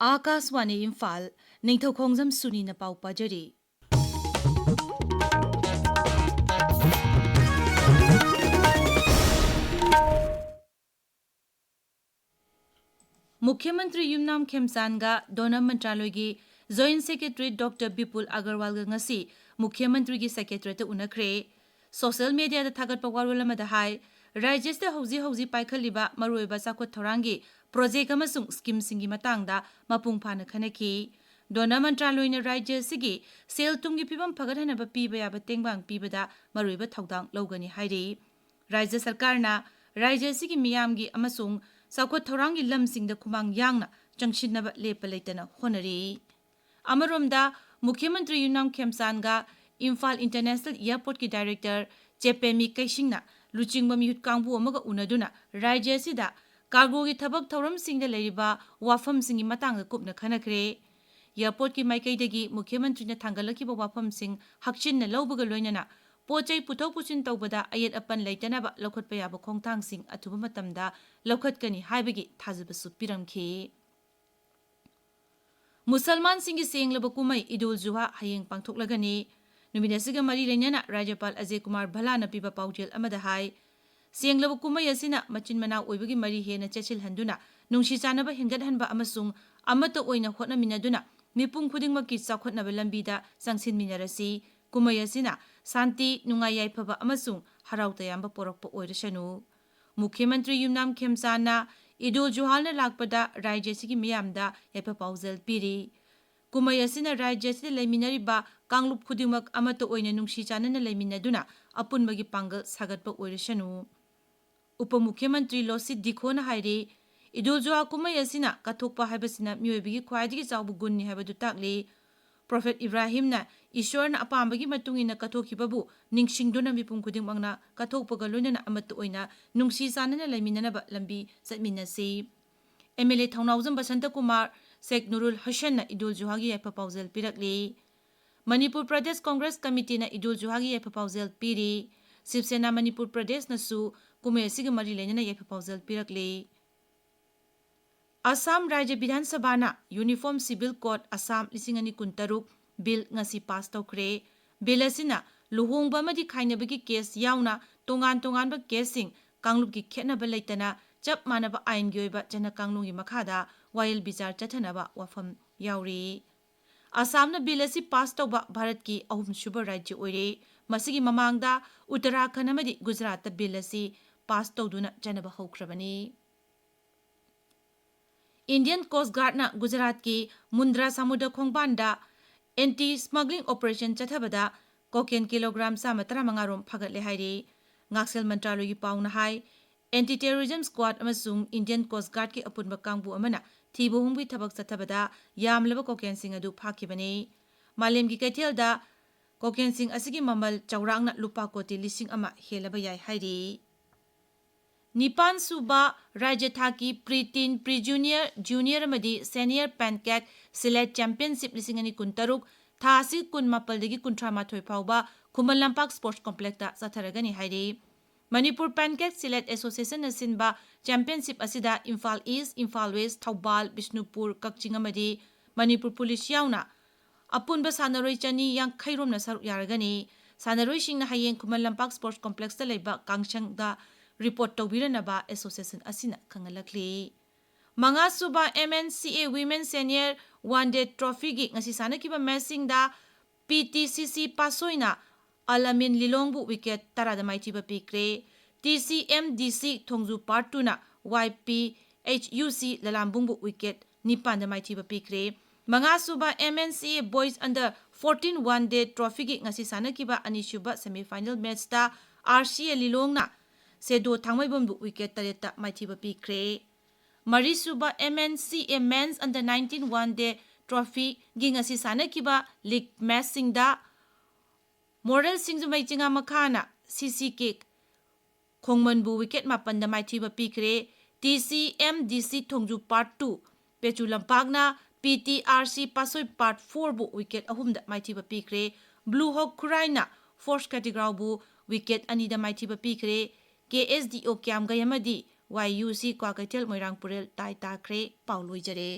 आकाशवाणी इम्फाल निंथौखोंजम सुनी न पाउ पाजरी मुख्यमंत्री युमनाम खेमसानगा दोनम मंत्रालयगी joint secretary doctor Bipul Agarwal ngasi मुख्यमंत्री की सेक्रेटरी उनखरे सोशल मीडिया दा थागत पवारोल मदा हाई राज्यस्ते हौजी पाइखलिबा मरोइबा साखोत थौरांगी प्रोजेक्ट अमसुंग स्कीम सिंगी मतांगदा मपुंग फाना खनखी दोना मंत्रालयना राज्य सिगी सेल तुंगी फिबम फगतहनबा पीबा याबा तेंगबांग पीबदा मरोइबा थौदांग लौगनी हाइरी राज्य सरकारना राज्य सिगी मियामगी अमसुंग साखोत थौरांगी लमसिंगदा खुमांग यांगना चंगशिनबा लेप लेतना होनरी अमरोमदा मुख्यमंत्री युनाम खेमसानगा इम्फाल इंटरनेशनल एयरपोर्ट की डायरेक्टर चेपेमी कैसिंगना लुचिंगबा मिहुत कांगबु अमगा उनदुना राज्य सिदा कार्गो की थबक थौरम सिंगदा लेरिबा वाफम सिंगी मतांग कुपना खनखरे एयरपोर्ट की माइकैदगी मुख्यमंत्री ने थांगलखिबा वाफम सिंग हक्चिन लौबगा लोइनना पोचै पुथौ पुचिन तौबदा अयत अपन लेतनबा लौखतपा याबा खोंगथांग सिंग अथुबा मतमदा लौखतकनी हाइबगी थाजबसु पिरमखि मुसलमान सिंगी सेंगलबा कुमै ईद उल जुहा हयेंग पांथोकलगनी नुमिनसिगा मरी लेनना राज्यपाल अजय कुमार भलाना पीबा पाउजेल अमदा हाई सेंगलबा कुमै असिना मचिन मना ओइबगी मरी हेना चेचिल हंदुना नुंशी चानबा हिंगदहनबा अमसुंग अमतो ओइना होटनमिनदुना मिपुंग खुदिंगमकी चाखोटनबा लंबीदा संसिनमिनरसी कुमै असिना शांति नुंगाई याइफबा अमसुंग हराउ तयाम्बा पोरकपा ओइरसनु मुख्यमंत्री युमनाम खेमसाना ईद उल जुहाना लाकपदा राज्य सिगी मियामदा याइफा पाउजेल पीरी कुमै असिना राज्य सिदा लेमिनरिबा कांगलुप खुदिमक अमतो ओइना नुंशी चानना लेमिनदुना अपुनबगी पांगल सागतपा ओइरसनु उप मुख्यमंत्री लोसित दिखोना हाइरे ईद उल जुहा कुमै असिना कथोकपा हाइबसिना मियोइबगी ख्वाइदगी चाउबु गुन्नी हाइबदु ताकले प्रोफेट इब्राहिमना ईश्वरना अपामबगी मतुंगिना कथोखिबबु निंगसिंगदुना मिपुंग खुदिंगमंगना कथोकपगा लोइनना अमतो ओइना नुंशी चानना लेमिननबा लंबी चटमिनसी एमएलए थौनाउजम बसंत कुमार शेख नुरुल हसन ईद उल जुहागी याइफा पाउजेल पिरकले मणिपुर प्रदेश कांग्रेस कमिटी ईद उल जुहागी याइफा पाउजेल पीरी शिवसेना मणिपुर प्रदेश नसु कुमै असिगा मरी लेनना याइफा पाउजेल पिरकले असम राज्य Vidhan Sabha uniform civil code Assam 2023 bill ngasi pass तौखरे बिल असिना लुहोंगबा मदि खाइनबगी केस यावना तोंगान तोंगानबा केससिंग कांगलुपकी खेतनबा लेतना चप मानबा आइनगी ओइबा जना कांगलुंगी मखादा वायल बिचार चथनबा वाफम यावरी असमना बिल असि पास तौबा भारत की अहुम सुबर राज्य ओइरे मसिगी ममांगदा उत्तराखंड अमदि गुजरात बिल असि पास तौदुना चनबा हौख्रबनी इंडियन कोस्ट गार्ड गुजरात की मुंद्रा समुद्र खोंगबांदा एंटी स्मगलिंग ऑपरेशन चथबदा कोकेन किलोग्राम 135 फगतले हाइरे ngaksel मंत्रालय की पाउना हाई एंटी टेररिज्म स्क्वाड अमसुंग इंडियन कोस्ट गार्ड की अपुनबा कांगबु अमना थीबुहुंगी थबक चथबदा यामलबा कोकेन सिंग अदु फाखिबने मालेम की कैथेलदा कोकेन सिंग असिगी ममल चौरांगना लुपा कोटी 1,000 हेलबा याय हाइरे निपान सुबा राज्य थाकी pre teen pre junior junior मदी सीनियर पैनकेक सिलेट चैंपियनशिप 2023 थासी 18 कुंथ्रामाथोय फाउबा खुमल लंपाक स्पोर्ट्स कॉम्प्लेक्स चथरगनी हाइरे मणिपुर पैनकेक सिलेट एसोसिएशन नसिनबा चैंपियनशिप असिदा इम्फाल ईस्ट इम्फाल वेस्ट थौबाल बिष्णुपुर कक्चिंग अमदी मणिपुर पुलिस यावना अपुनबा सानरोय चनी यांखैरोमना सरुक यारगनी सानरोय सिंगना हयेंग खुमल लंपाक स्पोर्ट्स कॉम्प्लेक्स लेबा कांगशंगदा रिपोर्ट तौबिरनबा एसोसिएशन असिना खंगलखली मंगासुबा MNCA women senior one day trophy की ngasi सानकिबा मैचिंगदा पीटीसीसी पासोइना अलमिन लिलोंगबु विकेट 10 माइथिबा पीक्रे टीसीएमडीसी थोंगजु पार्ट 2 वाईपीएचयूसी ललामबुंगबु विकेट 9 माइथिबा पीक्रे मंगासुबा MNCA boys under 14 one day trophy की ngasi सानकिबा अनिसुबा सेमीफाइनल मैचता आरसीए लिलोंगना सेदो थांगमैबमबु विकेट 3 माइथिबा पीक्रे मरीसुबा MNCA men's under 19 one day trophy गी ngasi सानकिबा लीग मैच सिंगदा मोरल सिंगजुमैचिंगा मखाना सीसीके खोंगमनबु विकेट 5 माइथिबा पीक्रे टीसीएमडीसी थोंगजु पार्ट 2 पेचु लंपागना पीटीआरसी पासोय पार्ट 4 बु विकेट 3 माइथिबा पीक्रे ब्लू हॉक खुराइना फोर्स कैटेगराबु विकेट 2 माइथिबा पीक्रे केएसडीओ क्यामगयमदी वाईयूसी क्वाकैथेल मोइरांगपुरेल ताई ताखरे पाउलोइजरे।